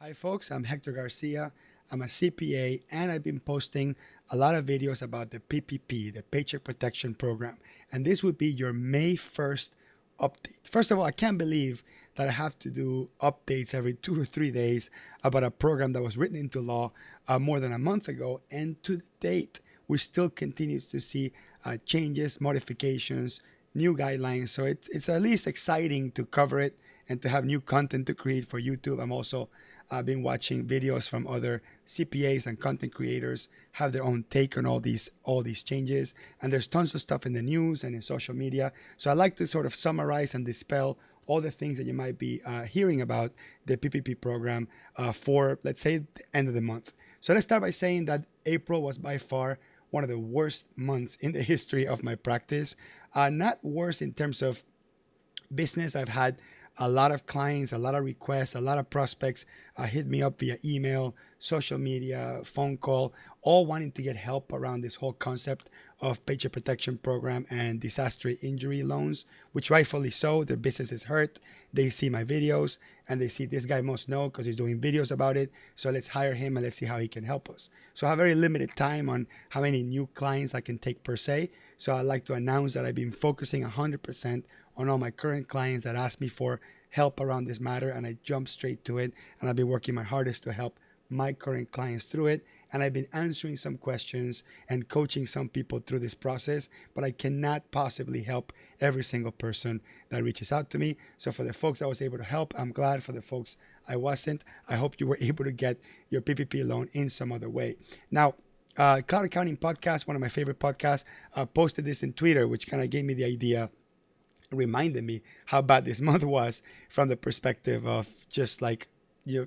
Hi, folks. I'm Hector Garcia. I'm a CPA, and I've been posting a lot of videos about the PPP, the Paycheck Protection Program. And this would be your May 1st update. First of all, I can't believe that I have to do updates every 2 or 3 days about a program that was written into law more than a month ago. And to the date, we still continue to see changes, modifications, new guidelines. So it's at least exciting to cover it and to have new content to create for YouTube. I'm also I've been watching videos from other CPAs and content creators have their own take on all these changes. And there's tons of stuff in the news and in social media. So I like to sort of summarize and dispel all the things that you might be hearing about the PPP program for, let's say, the end of the month. So let's start by saying that April was by far one of the worst months in the history of my practice. Not worse in terms of business. I've had a lot of clients, a lot of requests, a lot of prospects hit me up via email, social media, phone call, all wanting to get help around this whole concept of paycheck protection program and disaster injury loans, which rightfully so. Their business is hurt. They see my videos and they see this guy must know because he's doing videos about it. So let's hire him and let's see how he can help us. So I have very limited time on how many new clients I can take per se. So I'd like to announce that I've been focusing 100% on all my current clients that ask me for help around this matter, and I jump straight to it. And I've been working my hardest to help my current clients through it. And I've been answering some questions and coaching some people through this process, but I cannot possibly help every single person that reaches out to me. So for the folks I was able to help, I'm glad. For the folks I wasn't, I hope you were able to get your PPP loan in some other way. Now, Cloud Accounting Podcast, one of my favorite podcasts, posted this in Twitter, which kind of gave me the idea, reminded me how bad this month was from the perspective of just like you know,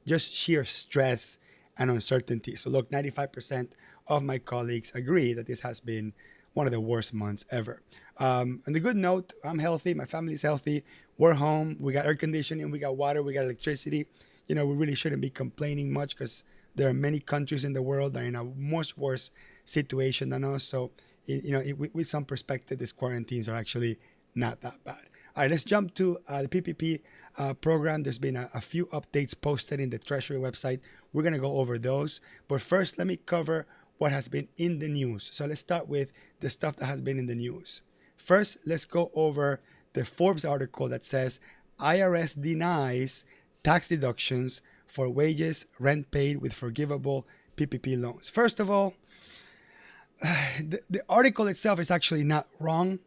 just sheer stress and uncertainty. So look, 95% of my colleagues agree that this has been one of the worst months ever. And the good note, I'm healthy, my family's healthy, we're home, we got air conditioning, we got water, we got electricity. You know, we really shouldn't be complaining much because there are many countries in the world that are in a much worse situation than us. So, with some perspective, these quarantines are actually not that bad. All right, let's jump to the PPP program. There's been a few updates posted in the Treasury website. We're going to go over those. But first, let me cover what has been in the news. So let's start with the stuff that has been in the news. First, let's go over the Forbes article that says IRS denies tax deductions for wages, rent paid with forgivable PPP loans. First of all, the article itself is actually not wrong.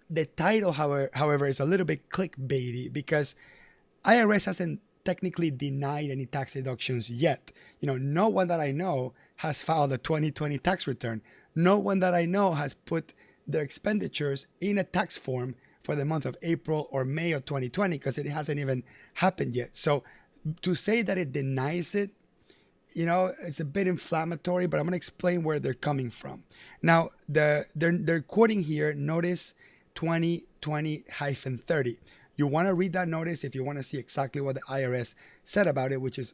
The title, however, is a little bit clickbaity because IRS hasn't technically denied any tax deductions yet. No one that I know has filed a 2020 tax return. No one that I know has put their expenditures in a tax form for the month of April or May of 2020 because it hasn't even happened yet. So to say that it denies it, it's a bit inflammatory, but I'm going to explain where they're coming from. Now, they're quoting here, notice 2020-30. You want to read that notice if you want to see exactly what the IRS said about it, which is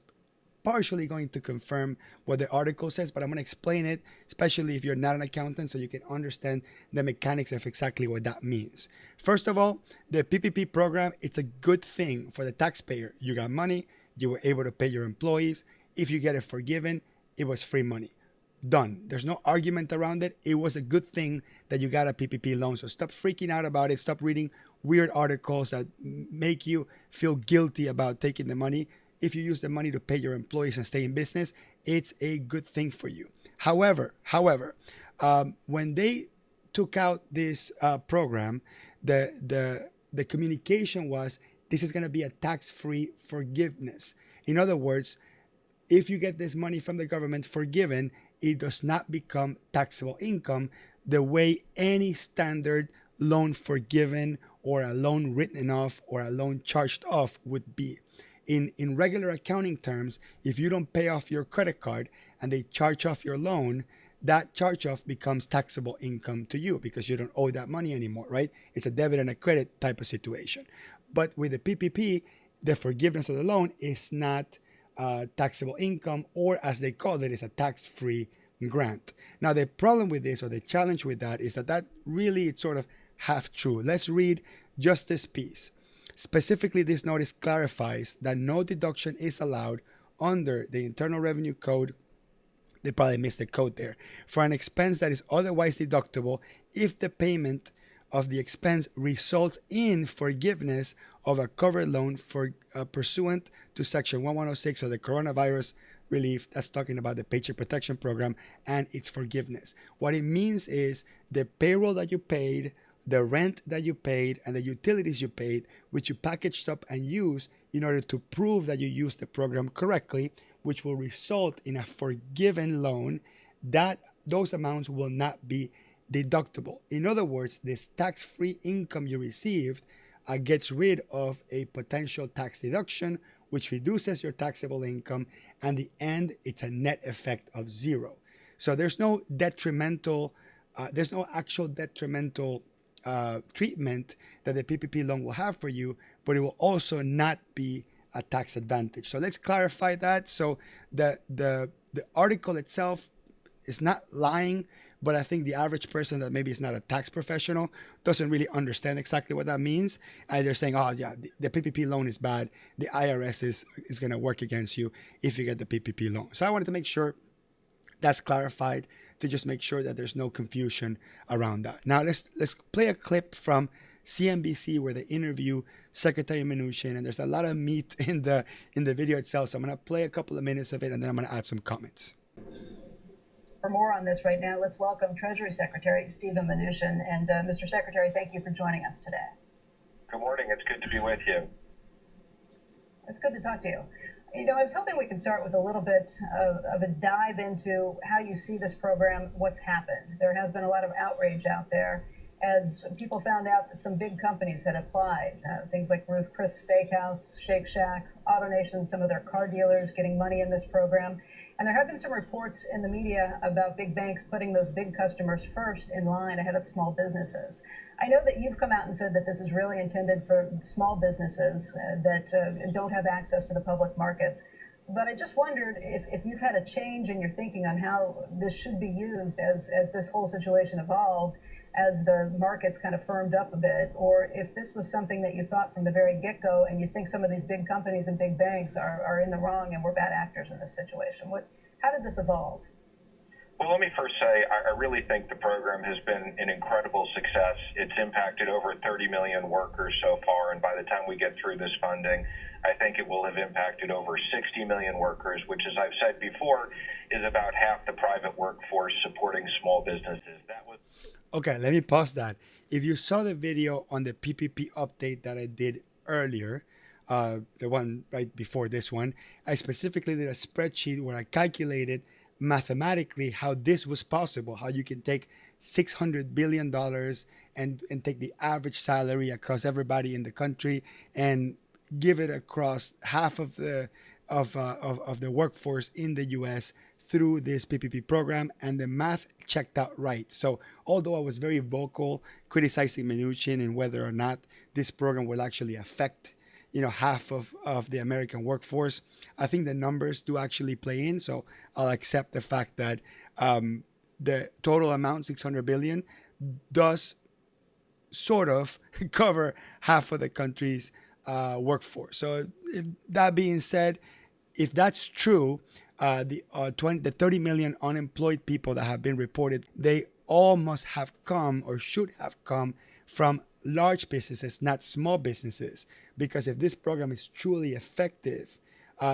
partially going to confirm what the article says, but I'm going to explain it, especially if you're not an accountant, so you can understand the mechanics of exactly what that means. First of all, the PPP program, it's a good thing for the taxpayer. You got money, you were able to pay your employees. If you get it forgiven, it was free money. Done. There's no argument around it. It was a good thing that you got a PPP loan. So stop freaking out about it. Stop reading weird articles that make you feel guilty about taking the money. If you use the money to pay your employees and stay in business, it's a good thing for you. However, when they took out this program, the communication was this is going to be a tax-free forgiveness. In other words, if you get this money from the government forgiven, it does not become taxable income the way any standard loan forgiven or a loan written off or a loan charged off would be. In regular accounting terms, if you don't pay off your credit card and they charge off your loan, that charge off becomes taxable income to you because you don't owe that money anymore, right? It's a debit and a credit type of situation. But with the PPP, the forgiveness of the loan is not taxable income, or as they call it, is a tax-free grant. Now, the problem with this, or the challenge with that, is that really it's sort of half true. Let's read just this piece. Specifically, this notice clarifies that no deduction is allowed under the Internal Revenue Code. They probably missed the code there. For an expense that is otherwise deductible if the payment of the expense results in forgiveness of a covered loan for pursuant to Section 1106 of the Coronavirus Relief. That's talking about the Paycheck Protection Program and its forgiveness. What it means is the payroll that you paid, the rent that you paid, and the utilities you paid, which you packaged up and used in order to prove that you used the program correctly, which will result in a forgiven loan, that those amounts will not be deductible. In other words, this tax-free income you received gets rid of a potential tax deduction, which reduces your taxable income, and the end, it's a net effect of zero. So there's no detrimental, there's no actual detrimental treatment that the PPP loan will have for you, but it will also not be a tax advantage. So let's clarify that. So the article itself is not lying, but I think the average person that maybe is not a tax professional doesn't really understand exactly what that means. And they're saying, oh yeah, the PPP loan is bad. The IRS is going to work against you if you get the PPP loan. So I wanted to make sure that's clarified, to just make sure that there's no confusion around that. Now let's play a clip from CNBC where they interview Secretary Mnuchin, and there's a lot of meat in the video itself. So I'm going to play a couple of minutes of it, and then I'm going to add some comments. For more on this right now, let's welcome Treasury Secretary Stephen Mnuchin. And Mr. Secretary, thank you for joining us today. Good morning. It's good to be with you. It's good to talk to you. You know, I was hoping we could start with a little bit of a dive into how you see this program, what's happened. There has been a lot of outrage out there as people found out that some big companies had applied, things like Ruth Chris Steakhouse, Shake Shack, AutoNation, some of their car dealers getting money in this program. And there have been some reports in the media about big banks putting those big customers first in line ahead of small businesses. I know that you've come out and said that this is really intended for small businesses that don't have access to the public markets. But I just wondered if you've had a change in your thinking on how this should be used as this whole situation evolved, as the markets kind of firmed up a bit, or if this was something that you thought from the very get-go and you think some of these big companies and big banks are in the wrong and we're bad actors in this situation. How did this evolve? Well, let me first say, I really think the program has been an incredible success. It's impacted over 30 million workers so far, and by the time we get through this funding, I think it will have impacted over 60 million workers, which, as I've said before, is about half the private workforce supporting small businesses. Okay, let me pause that. If you saw the video on the PPP update that I did earlier, the one right before this one, I specifically did a spreadsheet where I calculated mathematically how this was possible, how you can take $600 billion and take the average salary across everybody in the country and give it across half of the workforce in the US through this PPP program, and the math checked out right. So although I was very vocal criticizing Mnuchin and whether or not this program will actually affect half of the American workforce, I think the numbers do actually play in. So I'll accept the fact that the total amount, $600 billion, does sort of cover half of the country's workforce. So that being said, if that's true, the 30 million unemployed people that have been reported, they all must have come or should have come from large businesses, not small businesses. Because if this program is truly effective,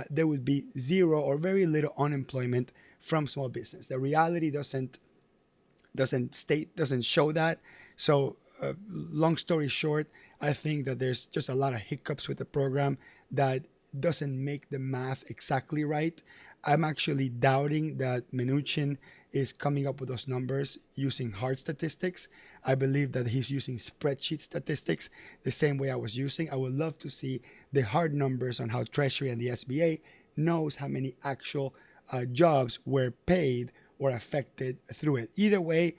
there would be zero or very little unemployment from small business. The reality doesn't show that. So long story short, I think that there's just a lot of hiccups with the program that doesn't make the math exactly right. I'm actually doubting that Mnuchin is coming up with those numbers using hard statistics. I believe that he's using spreadsheet statistics the same way I was using. I would love to see the hard numbers on how Treasury and the SBA knows how many actual jobs were paid or affected through it. Either way,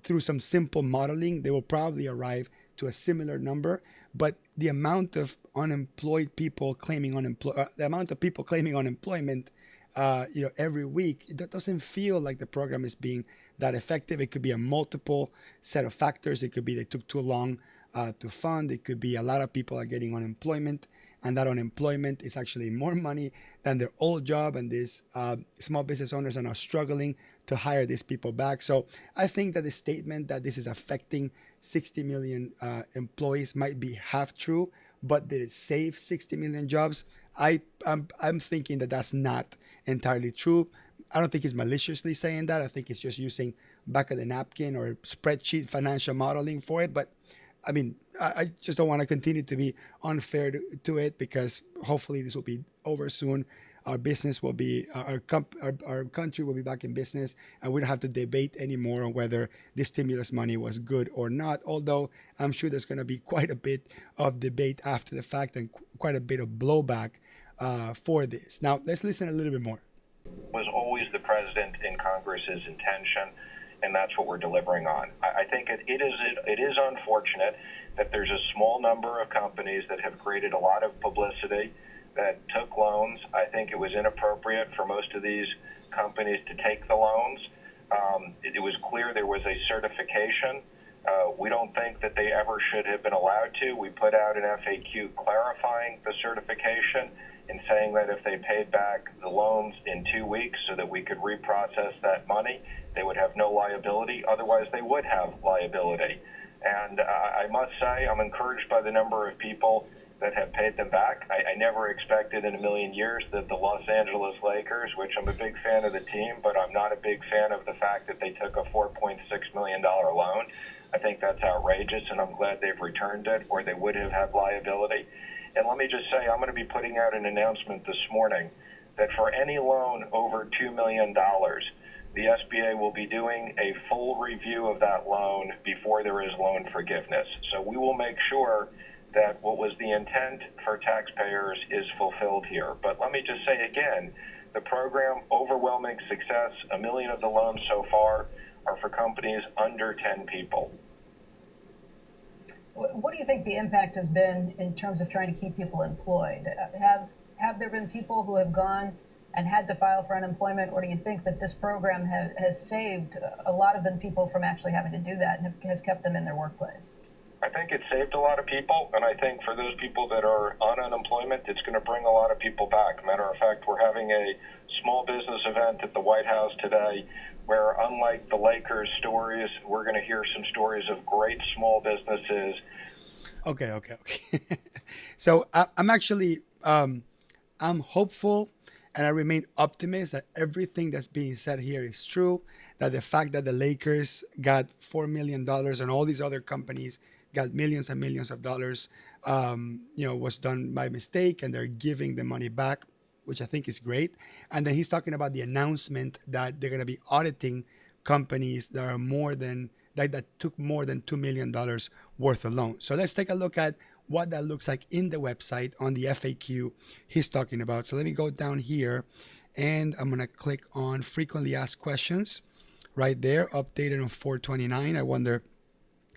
through some simple modeling, they will probably arrive to a similar number. But the amount of unemployed people claiming the amount of people claiming unemployment, every week, it doesn't feel like the program is being that effective. It could be a multiple set of factors. It could be they took too long to fund. It could be a lot of people are getting unemployment, and that unemployment is actually more money than their old job, and these small business owners are now struggling to hire these people back. So I think that the statement that this is affecting 60 million employees might be half true, but did it save 60 million jobs? I'm thinking that that's not entirely true. I don't think he's maliciously saying that. I think he's just using back of the napkin or spreadsheet financial modeling for it. But I mean, I just don't want to continue to be unfair to it, because hopefully this will be over soon. Our business will be, our country will be back in business, and we don't have to debate anymore on whether the stimulus money was good or not. Although I'm sure there's going to be quite a bit of debate after the fact, and quite a bit of blowback for this. Now, let's listen a little bit more. Was always the president and Congress's intention, and that's what we're delivering on. I think it is unfortunate that there's a small number of companies that have created a lot of publicity that took loans. I think it was inappropriate for most of these companies to take the loans. It was clear there was a certification. We don't think that they ever should have been allowed to. We put out an FAQ clarifying the certification and saying that if they paid back the loans in 2 weeks so that we could reprocess that money, they would have no liability. Otherwise, they would have liability. And I must say, I'm encouraged by the number of people that have paid them back. I never expected in a million years that the Los Angeles Lakers, which I'm a big fan of the team, but I'm not a big fan of the fact that they took a $4.6 million loan. I think that's outrageous, and I'm glad they've returned it, or they would have had liability. And let me just say, I'm going to be putting out an announcement this morning that for any loan over $2 million, the SBA will be doing a full review of that loan before there is loan forgiveness. So we will make sure that what was the intent for taxpayers is fulfilled here. But let me just say again, the program, overwhelming success. 1 million of the loans so far are for companies under 10 people. What do you think the impact has been in terms of trying to keep people employed? Have there been people who have gone and had to file for unemployment, or do you think that this program has saved a lot of the people from actually having to do that and has kept them in their workplace? I think it saved a lot of people, and I think for those people that are on unemployment, it's going to bring a lot of people back. Matter of fact, we're having a small business event at the White House today where, unlike the Lakers stories, we're going to hear some stories of great small businesses. Okay. So I'm actually, I'm hopeful, and I remain optimist that everything that's being said here is true, that the fact that the Lakers got $4 million and all these other companies got millions and millions of dollars, was done by mistake, and they're giving the money back, which I think is great. And then he's talking about the announcement that they're going to be auditing companies that are that took more than $2 million worth of loans. So let's take a look at what that looks like in the website on the FAQ he's talking about. So let me go down here, and I'm going to click on frequently asked questions right there, updated on 4/29. I wonder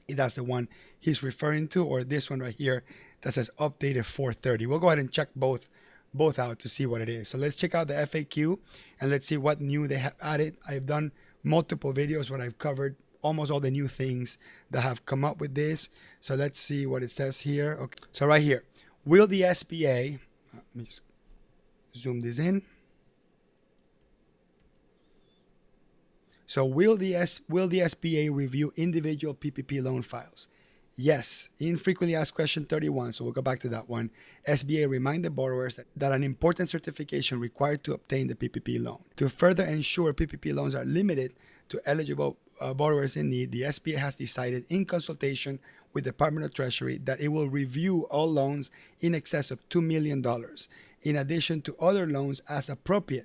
if that's the one he's referring to, or this one right here that says updated 4/30. We'll go ahead and check both out to see what it is. So let's check out the FAQ and let's see what new they have added. I've done multiple videos where I've covered almost all the new things that have come up with this. So let's see what it says here. Okay. So right here, will the SBA, let me just zoom this in. So will the SBA review individual PPP loan files? Yes, in frequently asked question 31, so we'll go back to that one. SBA reminded borrowers that an important certification required to obtain the PPP loan. To further ensure PPP loans are limited to eligible borrowers in need, the SBA has decided, in consultation with the Department of Treasury, that it will review all loans in excess of $2 million, in addition to other loans as appropriate.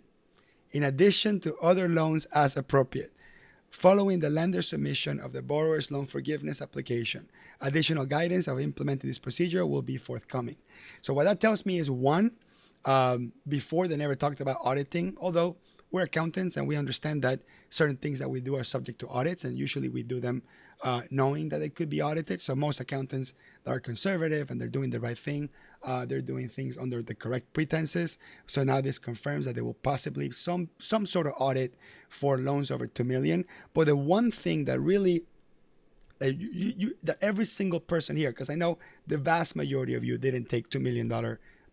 Following the lender's submission of the borrower's loan forgiveness application, additional guidance of implementing this procedure will be forthcoming. So what that tells me is, one, before they never talked about auditing, although we're accountants and we understand that certain things that we do are subject to audits, and usually we do them knowing that they could be audited. So most accountants that are conservative and they're doing the right thing, they're doing things under the correct pretenses. So now this confirms that there will possibly some sort of audit for loans over $2 million. But the one thing that really that every single person here, because I know the vast majority of you didn't take $2 million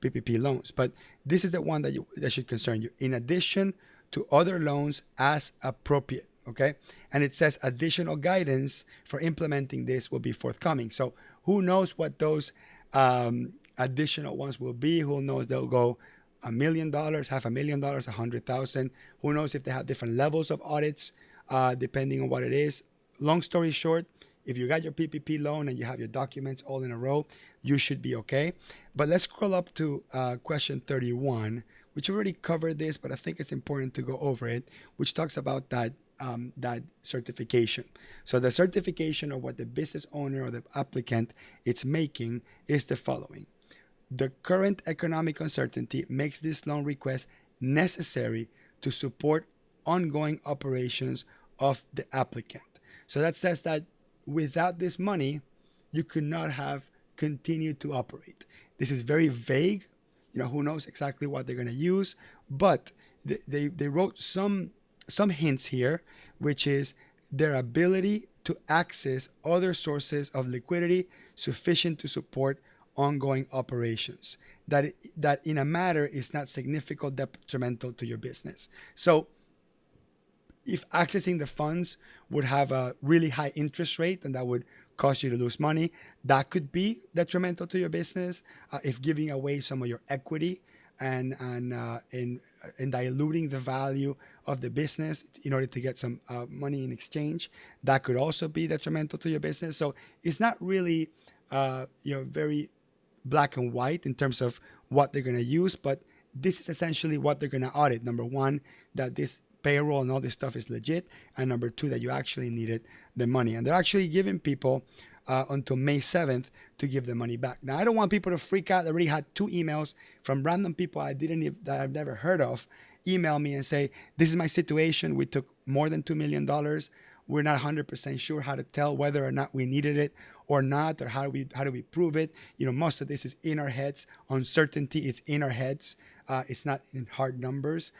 PPP loans, but this is the one that should concern you. In addition to other loans as appropriate, okay? And it says additional guidance for implementing this will be forthcoming. So who knows what those additional ones will be? Who knows they'll go $1 million, $500,000, 100,000. Who knows if they have different levels of audits, depending on what it is. Long story short, if you got your PPP loan and you have your documents all in a row, you should be okay. But let's scroll up to question 31, which already covered this, but I think it's important to go over it, which talks about that certification. So the certification of what the business owner or the applicant is making is the following. The current economic uncertainty makes this loan request necessary to support ongoing operations of the applicant. So that says that without this money, you could not have continued to operate. This is very vague. Who knows exactly what they're going to use, but they wrote some hints here, which is their ability to access other sources of liquidity sufficient to support ongoing operations, that in a matter is not significant detrimental to your business. So if accessing the funds would have a really high interest rate and that would cause you to lose money, that could be detrimental to your business. If giving away some of your equity and diluting the value of the business in order to get some money in exchange, that could also be detrimental to your business. So it's not really very black and white in terms of what they're going to use, but this is essentially what they're going to audit. Number one, that this payroll and all this stuff is legit, and number two, that you actually needed the money. And they're actually giving people until May 7th to give the money back. Now, I don't want people to freak out. I already had 2 emails from random people that I've never heard of email me and say, this is my situation. We took more than $2 million. We're not 100% sure how to tell whether or not we needed it or not, or how do we prove it. Most of this is in our heads. Uncertainty is in our heads. It's not in hard numbers.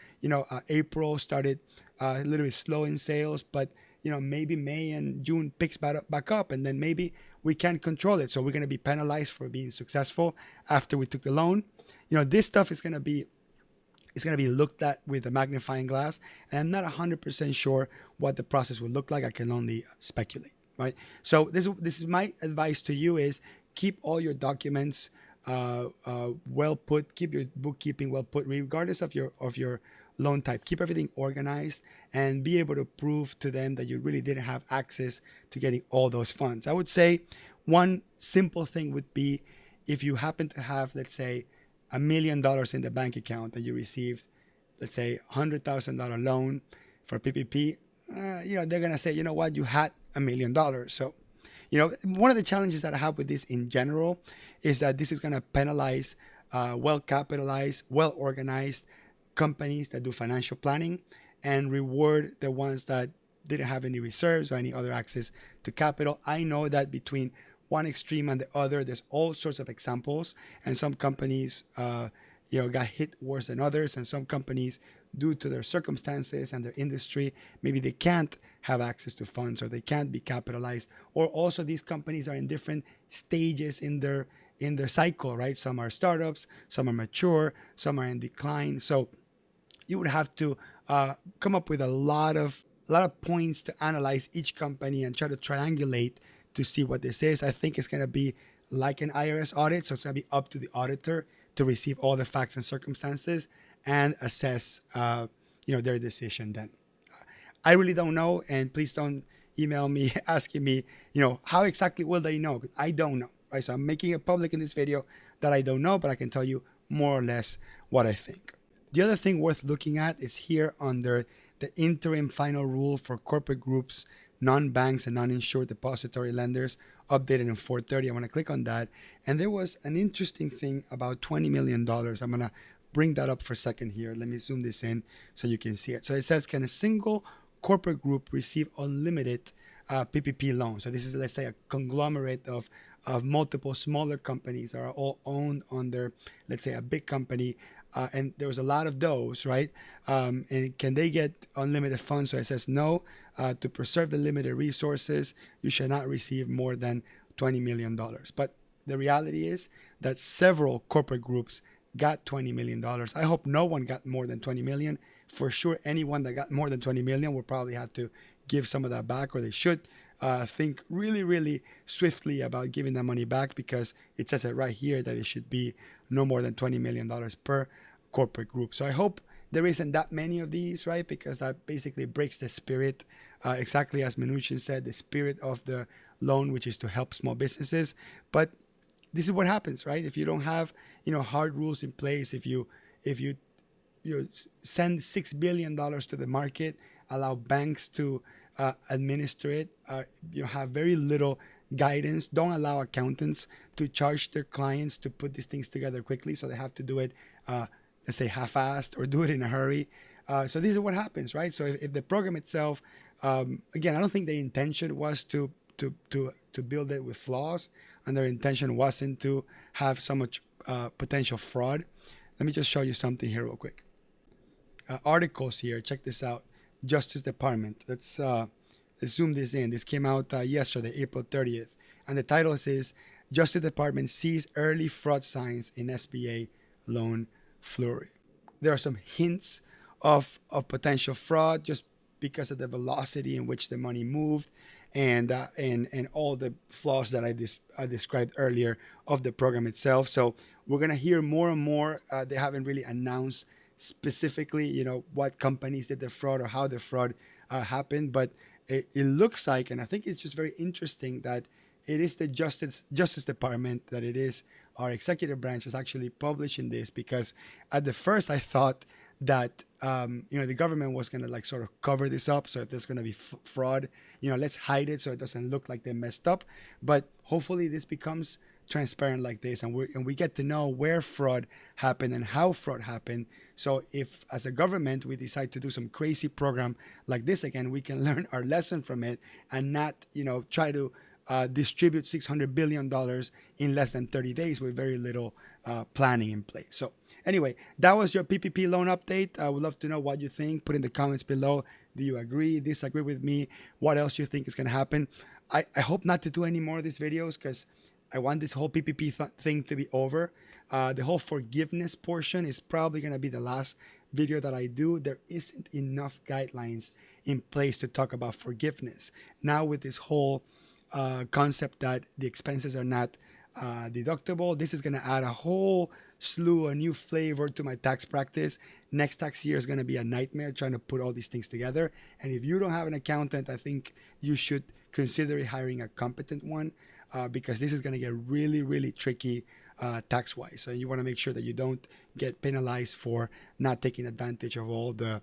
April started a little bit slow in sales, but maybe May and June picks back up, and then maybe we can't control it. So we're going to be penalized for being successful after we took the loan. This stuff is going to be looked at with a magnifying glass, and I'm not 100% sure what the process will look like. I can only speculate, right? So this is my advice to you: is keep all your documents well put, keep your bookkeeping well put, regardless of your loan type. Keep everything organized and be able to prove to them that you really didn't have access to getting all those funds. I would say one simple thing would be, if you happen to have, let's say, $1 million in the bank account and you received, let's say, $100,000 loan for PPP, they're going to say, you know what, you had $1 million. So, one of the challenges that I have with this in general is that this is going to penalize well-capitalized, well-organized companies that do financial planning and reward the ones that didn't have any reserves or any other access to capital. I know that between one extreme and the other, there's all sorts of examples, and some companies got hit worse than others, and some companies, due to their circumstances and their industry, maybe they can't have access to funds or they can't be capitalized, or also these companies are in different stages in their cycle, right? Some are startups, some are mature, some are in decline. So you would have to come up with a lot of points to analyze each company and try to triangulate to see what this is. I think it's going to be like an IRS audit, so it's going to be up to the auditor to receive all the facts and circumstances and assess their decision then. I really don't know, and please don't email me asking me, how exactly will they know? I don't know, right? So I'm making it public in this video that I don't know, but I can tell you more or less what I think. The other thing worth looking at is here under the interim final rule for corporate groups, non-banks and non-insured depository lenders, updated in 4/30. I want to click on that. And there was an interesting thing about $20 million. I'm going to bring that up for a second here. Let me zoom this in so you can see it. So it says, can a single corporate group receive unlimited PPP loans? So this is, let's say, a conglomerate of multiple smaller companies that are all owned under, let's say, a big company. and there was a lot of those, right? And can they get unlimited funds? So it says no. To preserve the limited resources, you shall not receive more than $20 million. But the reality is that several corporate groups got $20 million. I hope no one got more than 20 million. For sure, anyone that got more than 20 million will probably have to give some of that back, or they should think really, really swiftly about giving that money back, because it says it right here that it should be no more than $20 million per corporate group. So I hope there isn't that many of these, right? Because that basically breaks the spirit, exactly as Mnuchin said, the spirit of the loan, which is to help small businesses. But this is what happens, right? If you don't have, hard rules in place, if you send $6 billion to the market, allow banks to administer it, have very little guidance, don't allow accountants to charge their clients to put these things together quickly, so they have to do it, let's say, half-assed, or do it in a hurry. So this is what happens, right? So if the program itself, again, I don't think the intention was to build it with flaws, and their intention wasn't to have so much potential fraud. Let me just show you something here real quick. Articles here. Check this out. Justice Department. Let's zoom this in. This came out yesterday, April 30th. And the title says, Justice Department sees early fraud signs in SBA loan flurry. There are some hints of potential fraud just because of the velocity in which the money moved, and all the flaws that I described earlier of the program itself. So we're going to hear more and more. They haven't really announced specifically, what companies did the fraud or how the fraud happened, but it looks like, and I think it's just very interesting that it is the Justice Department, that it is our executive branch is actually publishing this, because at the first I thought that the government was going to sort of cover this up. So if there's going to be fraud, let's hide it so it doesn't look like they messed up. But hopefully this becomes transparent like this, and we get to know where fraud happened and how fraud happened. So if, as a government, we decide to do some crazy program like this again, we can learn our lesson from it, and not try to distribute $600 billion in less than 30 days with very little planning in place. So anyway, that was your PPP loan update. I would love to know what you think. Put in the comments below. Do you agree, disagree with me? What else you think is going to happen? I hope not to do any more of these videos, because I want this whole PPP thing to be over. The whole forgiveness portion is probably going to be the last video that I do. There isn't enough guidelines in place to talk about forgiveness. Now with this whole concept that the expenses are not deductible, this is going to add a whole slew, a new flavor to my tax practice. Next tax year is going to be a nightmare trying to put all these things together. And if you don't have an accountant, I think you should consider hiring a competent one, because this is going to get really, really tricky tax-wise. So you want to make sure that you don't get penalized for not taking advantage of all the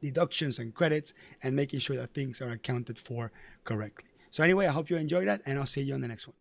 deductions and credits, and making sure that things are accounted for correctly. So anyway, I hope you enjoyed that, and I'll see you on the next one.